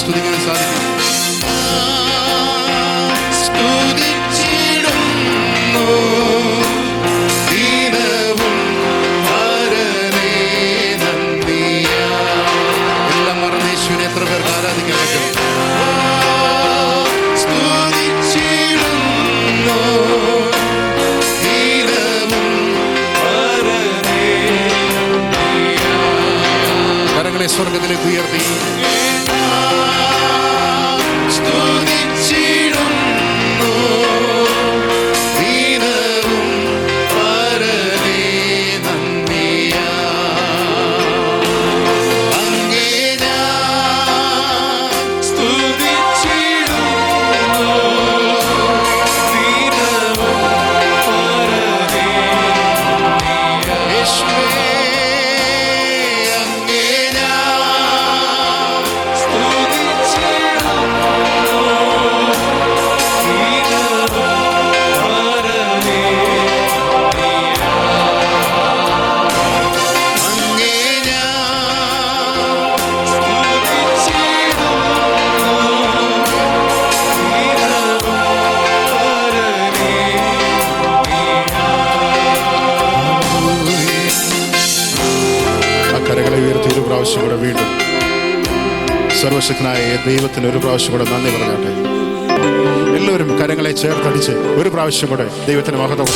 സ്തുതിക്കാൻ സാധിക്കും. എല്ലാം മറന്ന് യേശുവിനെ എത്ര പേർക്ക് ആരാധിക്കാൻ പറ്റും? കരങ്ങളെ സ്വർഗത്തിലേക്ക് ഉയർത്തി കൂടെ വീണ്ടും സർവശക്തനായ ദൈവത്തിന് ഒരു പ്രാവശ്യം കൂടെ നന്ദി പറഞ്ഞാട്ടെ. എല്ലാവരും കരങ്ങളെ ചേർത്തടിച്ച് ഒരു പ്രാവശ്യം കൂടെ ദൈവത്തിന് മഹത്വം.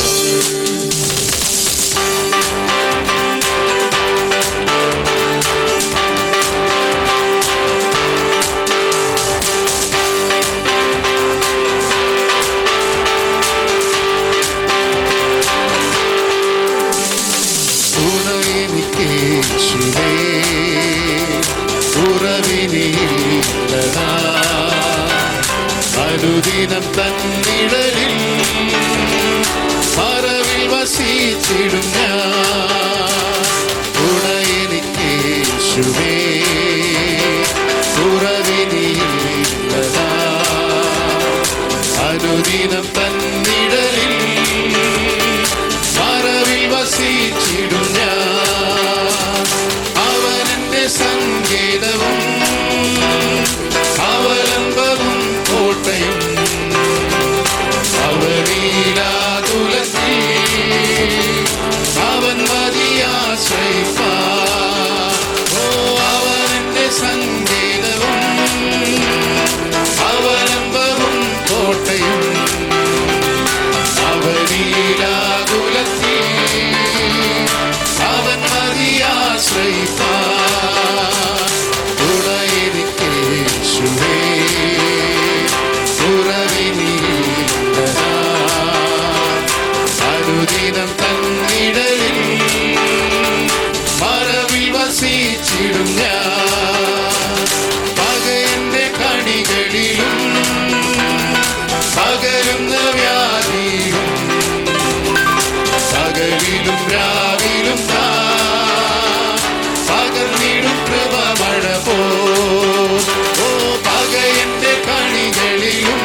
അനുദിനം തന്നിടലിൽ മറവിൽ വസിച്ചിടും യേശുവേ ഉറവിനില്ലതാ. അനുദിനം തന്നിടലിൽ മറവിൽ വസിച്ചിടും അവനെന്റെ സങ്കേതവും അവലംബവും കോട്ടയും അവനീലാതുലത്തിൽ അവൻ മതിയാശ്രയിപ്പാ. ഓ അവനെന്റെ സങ്കേതവും അവലംബവും കോട്ടയും അവനീലാതുലത്തിൽ അവൻ മതിയാശ്രയിപ്പാ. അനുദിനം തന്നിടലിൽ മറവിൽ വസിച്ചിടും പകയന്റെ കണികളിലും പകരുന്ന വ്യാധിയിലും പകലിലും രാവിലും പകർന്നിടും കൃപ മഴ പോ. പകയന്റെ കണികളിലും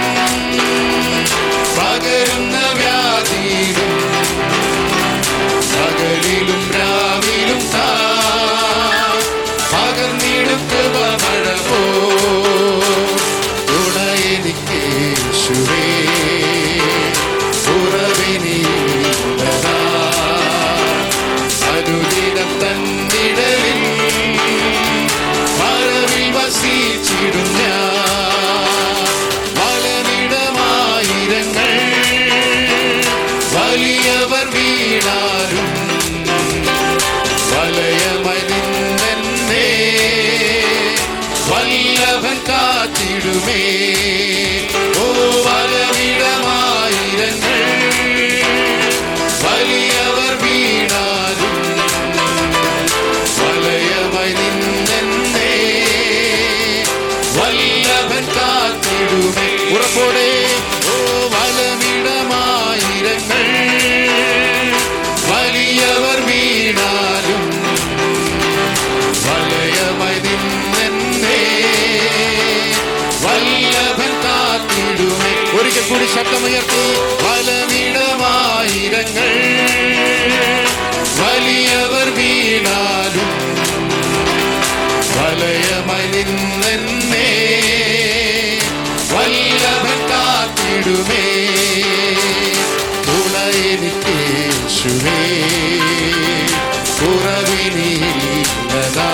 പകരുന്ന വ്യാധിയിലും പകലിലും രാവിലും പകർന്നിടും കൃപ മഴ പോ. തുണയെനിക്ക് യേശുവേ ഉറവിനില്ലതാ. അനുദിനം തന്നിടലിൽ മറവിൽ വസിച്ചിടും വലമിടമായിരങ്ങൾ വലിയവർ വീണാലും വലയമതിന്നെ വല്ലഭൻ കാത്തിടുമേ. ഓ വലമിടമായിരങ്ങൾ വലിയവർ വീണാലും വലയമതിന്നെ വല്ലഭൻ കാത്തിടുമേ. ഉറപ്പോടെ ഓ വലമിടമായിരങ്ങൾ വലിയവർ വീണാലും വലയമതിന്നെ വല്ലഭൻ കാത്തിടുമേ. ഒരിക്കൽ കൂടി ശബ്ദമുയർത്തി വലമിടമായിരങ്ങൾ വലിയവർ വീണാലും വലയമതിന്നെ യേശുവേ കുറവിനില്ലതാ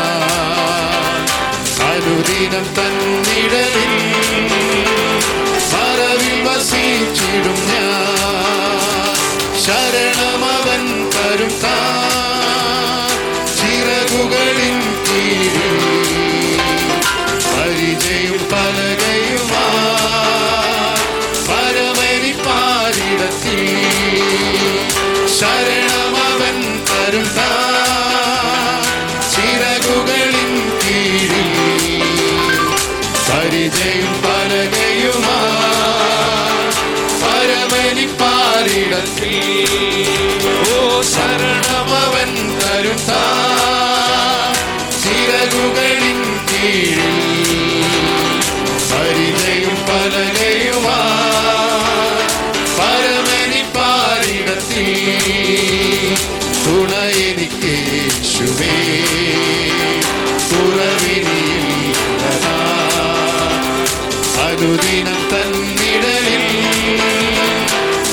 അനുദിനം തന്നിടലിൽ മറവിൽ വസിച്ചിടും ഞാൻ ശരണമവൻ തരും ചിറകുകളിൻ കീഴിൽ പരിചയും പലകയുമാ പരമരി പാരിടത്തിൽ ശരണമവൻ തരും ചിറകുകളിൻ കീഴിൽ പരിചയും പലകയുമാ പരമരി പാരിടത്തിൽ ഓ ശരണമവൻ തരും ചിറകുകളിൻ കീഴിൽ പരിചയും പലകയുമാ പരമനി പാരിടത്തിൽ തുണ എനിക്ക് യേശുവേ കുറവിനില്ലതാ അനുദിനം തന്നിടലിൽ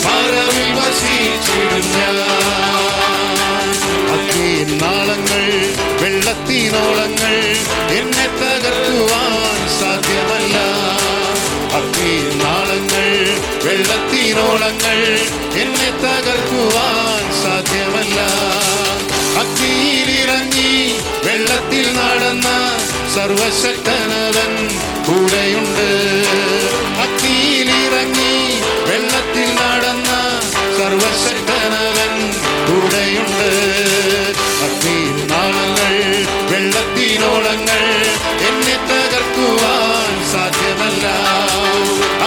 മറവിൽ വസിച്ചിടും ഞാൻ അഗ്നിനാളങ്ങൾ വെള്ളത്തിനോളങ്ങൾ എന്നെ തകർക്കുവാൻ സാധ്യമല്ല അഗ്നിനാളങ്ങൾ വെള്ളത്തിനോളങ്ങൾ എന്നെ തകർക്കുവാൻ സാധ്യമല്ല അഗ്നിയിലിറങ്ങി വെള്ളത്തിൽ നടന്ന സർവശക്തനവൻ കൂടെയുണ്ട് അഗ്നിയിലിറങ്ങി വെള്ളത്തിൽ നടന്ന സർവശക്തനവൻ കൂടെയുണ്ട് അഗ്നിനാളങ്ങൾ വെള്ളത്തിനോളങ്ങൾ എന്നെ തകർക്കുവാൻ സാധ്യമല്ല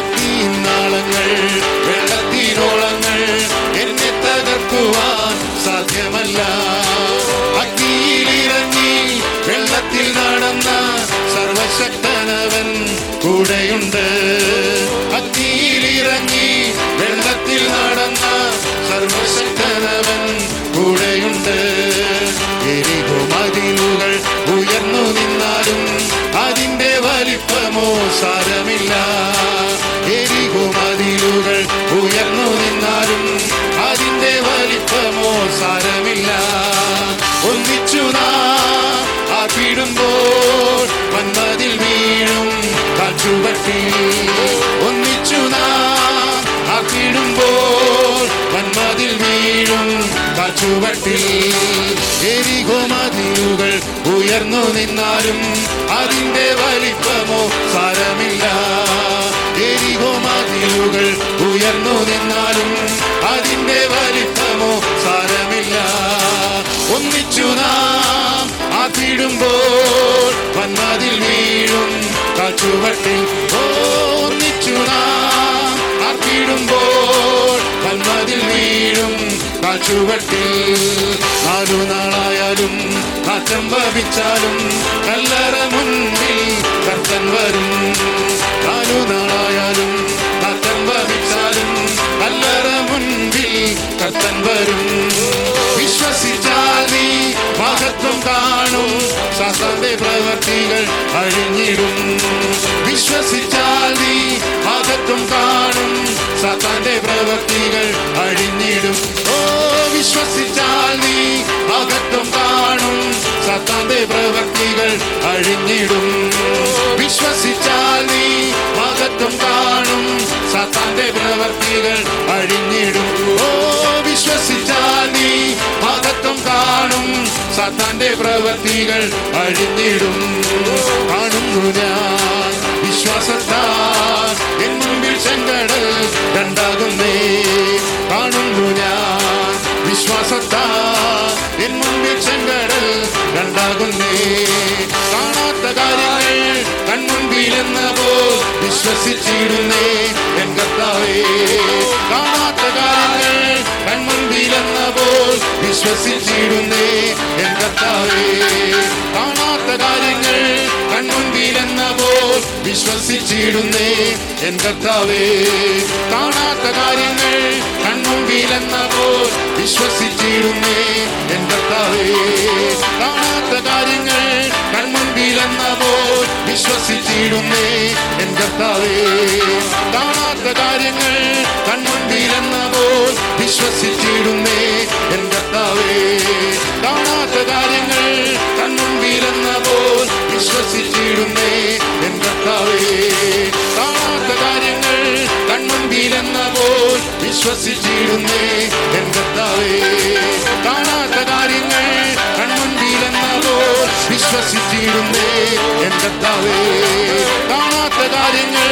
അഗ്നിനാളങ്ങൾ വെള്ളത്തിനോളങ്ങൾ എന്നെ തകർക്കുവാൻ സാധ്യമല്ല അഗ്നിയിലിറങ്ങി വെള്ളത്തിൽ നടന്ന സർവശക്തനവൻ കൂടെയുണ്ട് അഗ്നിയിലിറങ്ങി വെള്ളത്തിൽ നടന്ന സർവശക്തനവൻ കൂടെയുണ്ട് എരിഹോ മതിലുകൾ ഉയർന്നു നിന്നാലും അതിന്റെ വലിപ്പമോ സാരമില്ല എരിഹോ മതിലുകൾ ഉയർന്നു നിന്നാലും അതിന്റെ വലിപ്പമോ സാരമില്ല ഒന്നിച്ചു നാം ആപ്പിടുമ്പോൾ വന്മതിൽ വീഴും കാറ്റുവട്ടി ഒന്നിച്ചു നാം ആപ്പിടുമ്പോൾ വന്മതിൽ വീഴും കാറ്റുവട്ടി എരിഹോ മതിലുകൾ ഉയർന്നു നിന്നാലും അതിന്റെ വലിപ്പമോ സാരമില്ല എരിഹോ മതിലുകൾ ഉയർന്നു നിന്നാലും അതിന്റെ വലിപ്പമോ സാരമില്ല ഒന്നിച്ചു നാം ആപ്പിടുമ്പോൾ വന്മതിൽ വീഴും കാറ്റുവട്ടിൽ ഒന്നിച്ചു നാം ആപ്പിടുമ്പോൾ വന്മതിൽ വീഴും കാറ്റുവട്ടിൽ 4 നാളായാലും നാറ്റം ഭവിച്ചാലും കല്ലറ മുന്നിൽ കർത്തൻ വരും 4 നാളായാലും നാറ്റം ഭവിച്ചാലും കല്ലറ മുന്നിൽ കർത്തൻ വരും വിശ്വസിച്ചാൽ നീ മഹത്വം കാണും സാത്താന്റെ പ്രവർത്തികൾ അഴിഞ്ഞിടും വിശ്വസിച്ചാൽ നീ മഹത്വം കാണും സാത്താന്റെ പ്രവർത്തികൾ അഴിഞ്ഞിടും ഓ വിശ്വസിച്ചാൽ നീ മഹത്വം കാണും സാത്താന്റെ പ്രവർത്തികൾ അഴിഞ്ഞിടും വിശ്വസിച്ചാൽ നീ മഹത്വം കാണും സാത്താന്റെ പ്രവർത്തികൾ അഴിഞ്ഞിടും ഓ വിശ്വസിച്ചാൽ നീ മഹത്വം കാണും സാത്താന്റെ പ്രവർത്തികൾ അഴിഞ്ഞിടും കാണുന്നു ഞാൻ വിശ്വാസത്താൽ എൻ മുമ്പിൽ ചെങ്കടൽ രണ്ടാകുന്നേ കാണുന്നു ഞാൻ വിശ്വാസത്താൽ എൻ മുമ്പിൽ ചെങ്കടൽ രണ്ടാകുന്നേ കാണാത്ത കാര്യങ്ങൾ കൺമുൻപിലെന്നപോ വിശ്വസിച്ചിടുന്നേ എൻ കർത്താവേ കാണാത്ത കാര്യങ്ങൾ കൺമുൻപിലെന്നപ്പോൾ വിശ്വസിച്ചിടുന്നേ എൻ കർത്താവേ കാണാത്ത കാര്യങ്ങൾ കൺമുൻപിലെന്നപ്പോൾ വിശ്വസിച്ചിടുന്നേ എൻ കർത്താവേ കാണാത്ത കാര്യങ്ങൾ കൺമുൻപിലെന്നപ്പോൾ വിശ്വസിച്ചിടുന്നേ എൻ കർത്താവേ കാണാത്ത കാര്യങ്ങൾ കൺമുൻപിലെന്നപ്പോൾ വിശ്വസിച്ചിടുന്നേ എൻ കർത്താവേ കാണാത്ത കാര്യങ്ങൾ കൺമുൻപിലെന്നപ്പോൾ വിശ്വസിച്ചിടുന്നേ എൻ വിശ്വസിച്ചിടുന്നേ എൻ കർത്താവേ. കാണാത്ത കാര്യങ്ങൾ കൺമുൻപിലെന്നപ്പോൾ വിശ്വസിച്ചിടുന്നേ എൻ കർത്താവേ. കാണാത്ത കാര്യങ്ങൾ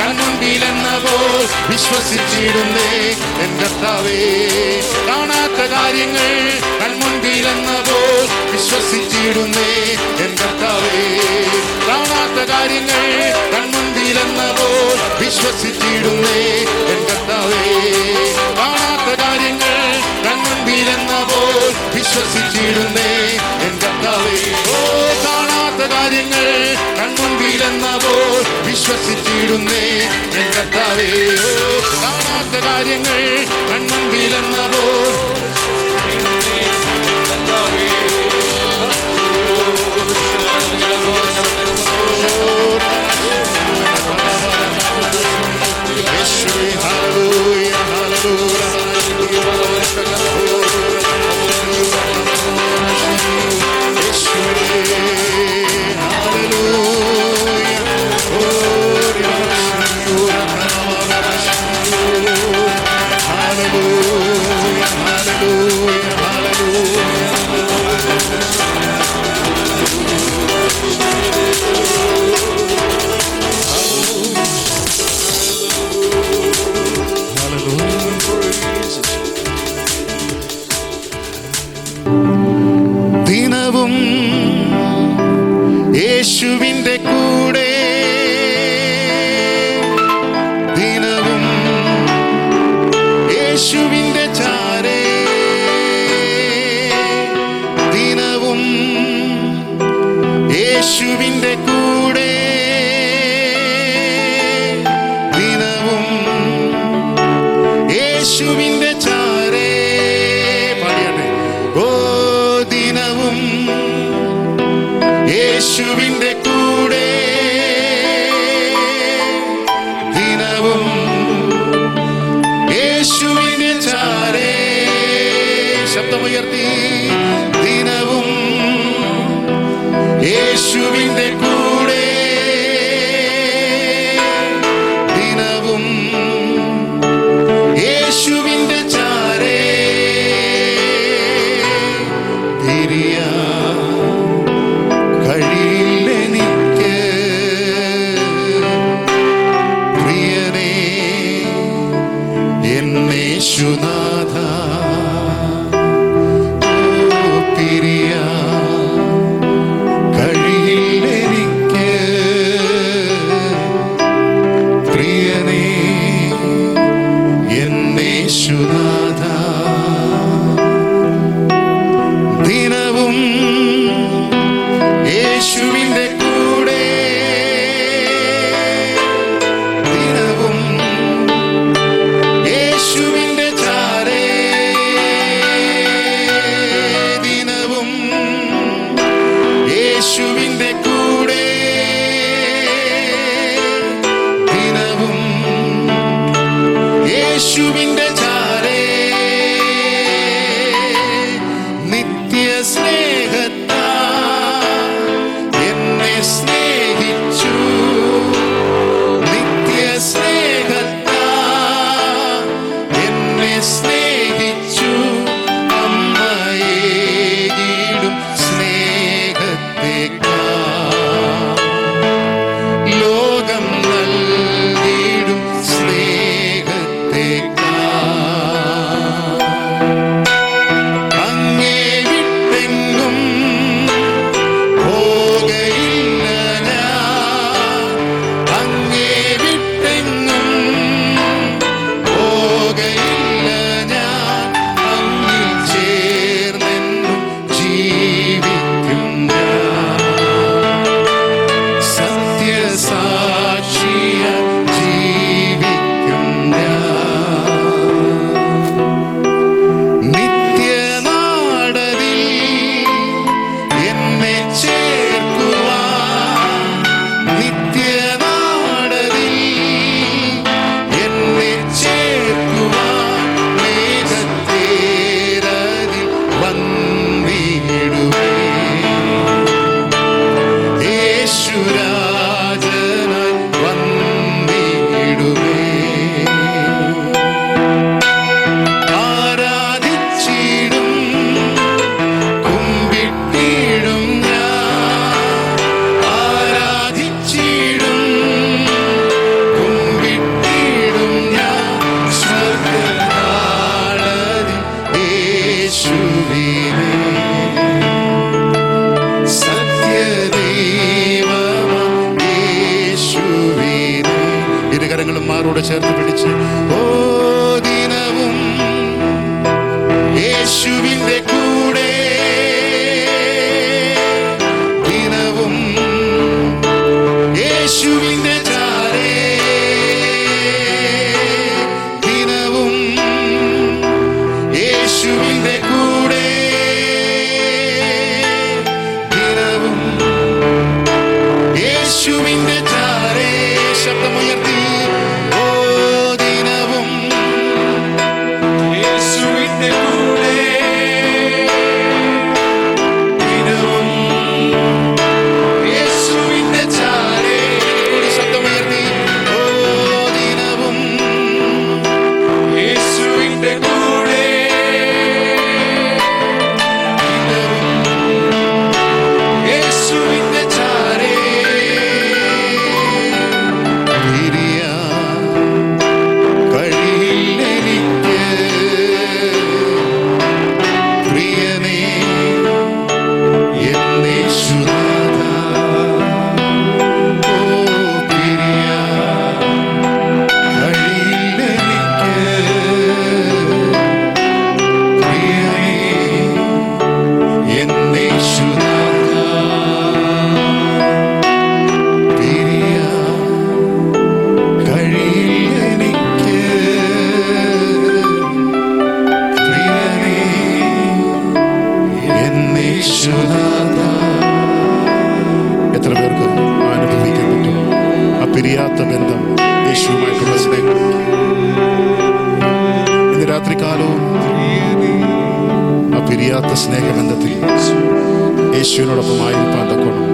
കൺമുൻപിലെന്നപ്പോൾ വിശ്വസിച്ചിടുന്നേ എൻ കർത്താവേ. കാണാത്ത കാര്യങ്ങൾ കൺമുൻപിലെന്നപ്പോൾ വിശ്വസിച്ചിടുന്നേ എൻ കർത്താവേ. കാണാത്ത കാര്യങ്ങൾ കൺമുൻപിലെന്നപ്പോൾ വിശ്വസിച്ചിടുന്നേ എൻ കർത്താവേ. കാണാത്ത കാര്യങ്ങൾ കൺമുൻപിലെന്നപ്പോൾ വിശ്വസിച്ചിടുന്നേ എൻ കർത്താവേ. ഓ കാണാത്ത കാര്യങ്ങൾ കൺമുൻപിലെന്നപ്പോൾ വിശ്വസിച്ചിടുന്നേ എൻ കർത്താവേ. ഓ കാണാത്ത കാര്യങ്ങൾ കൺമുൻപിലെന്നപ്പോൾ ദിനവും യേശുവിൻ്റെ കൂടെ, ദിനവും യേശുവിൻ്റെ ചാരേ, ദിനവും യേശുവിൻ്റെ കൂടെ, ദിനവും യേശുവിൻ്റെ ചാരേ. പാടിയാട്ടെ. ഓ ദിനവും യേശുവിൻ്റെ കൂടെ, ദിനവും യേശുവിൻ്റെ ചാരേ. ശബ്ദമുയർത്തി. ദിനവും യേശുവിൻ്റെ കൂടെ, ദിനവും യേശുവിൻ്റെ ചാരേ. കഴിയില്ലെനിക്ക് പ്രിയനേ എന്നേശുനാഥ. ഓ ഇരുകരങ്ങളും മാറോട് ചേർത്ത് പിടിച്ച് ഓ ദിനവും യേശുവിന്റെ കൂടെ, ദിനവും യേശുവിന്റെ ചാരേ, ദിനവും യേശുവിന്റെ കൂടെ, ദിനവും യേശുവിന്റെ ചാരേ. ശബ്ദമുയർത്തി ഓ ദിനവും യേശുവിന്റെ കൂടെ, ദിനവും യേശുവിന്റെ ചാരേ. ശബ്ദമുയർത്തി ഓ ദിനവും യേശുവിന്റെ കൂടെ, ദിനവും യേശുവിന്റെ ചാരേ. എത്ര പേർക്ക് അനുഭവിക്കാൻ പറ്റും ആ പിരിയാത്ത ബന്ധം, യേശുവുമായിട്ടുള്ള സ്നേഹം? ഇന്ന് രാത്രികാലവും ആ പിരിയാത്ത സ്നേഹബന്ധത്തിൽ യേശുവിനോടൊപ്പം ആയിരിക്കാൻ തക്കണം.